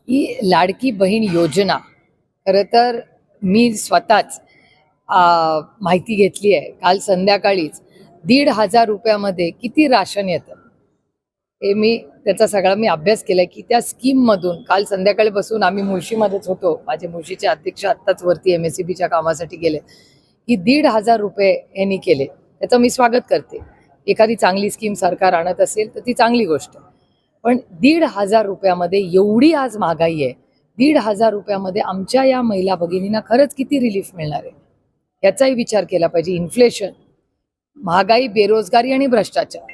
ही लाडकी बहीण योजना खरं तर मी स्वतःच माहिती घेतली आहे. काल संध्याकाळीच 1,500 रुपयामध्ये किती राशन येतं हे त्याचा सगळा मी अभ्यास केलाय की त्या स्कीममधून काल संध्याकाळी बसून आम्ही मुळशीमध्येच होतो. माझे मुळशीचे अध्यक्ष आत्ताच वरती MSEBच्या कामासाठी गेले की 1,500 रुपये यांनी केले. त्याचं मी स्वागत करते. एखादी चांगली स्कीम सरकार आणत असेल तर ती चांगली गोष्ट आहे. पण 1,500 रुपयामध्ये एवढी आज महागाई आहे. 1,500 रुपयामध्ये आमच्या या महिला भगिनींना खरंच किती रिलीफ मिळणार आहे याचाही विचार केला पाहिजे. इन्फ्लेशन, महागाई, बेरोजगारी आणि भ्रष्टाचार.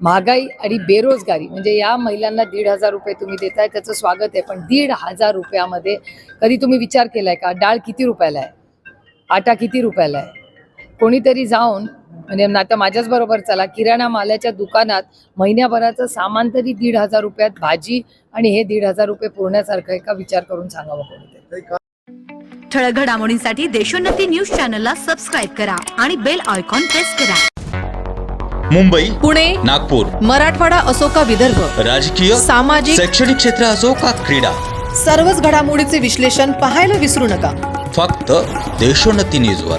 महागाई आणि बेरोजगारी म्हणजे या महिलांना 1,500 रुपये तुम्ही देताय त्याचं स्वागत आहे. पण 1,500 रुपयामध्ये कधी तुम्ही विचार केलाय का डाळ किती रुपयाला आहे, आटा किती रुपयाला आहे? कोणीतरी जाऊन म्हणजे आता माझ्याच बरोबर चला किराणा मालाच्या दुकानात महिन्याभराचं सामान तरी 1,500 रुपयात भाजी आणि हे 1,500 रुपये पुरण्यासारखं आहे का? विचार करून सांगावं कोणीतरी. ठळक घडामोडींसाठी देशोन्नती न्यूज चॅनलला सबस्क्राईब करा आणि बेल आयकॉन प्रेस करा. मुंबई, पुणे, नागपूर, मराठवाडा असो का विदर्भ, राजकीय, सामाजिक, शैक्षणिक क्षेत्र असो का क्रीडा, सर्वच घडामोडीचे विश्लेषण पाहायला विसरू नका. फक्त देशोन्नती न्यूजवर.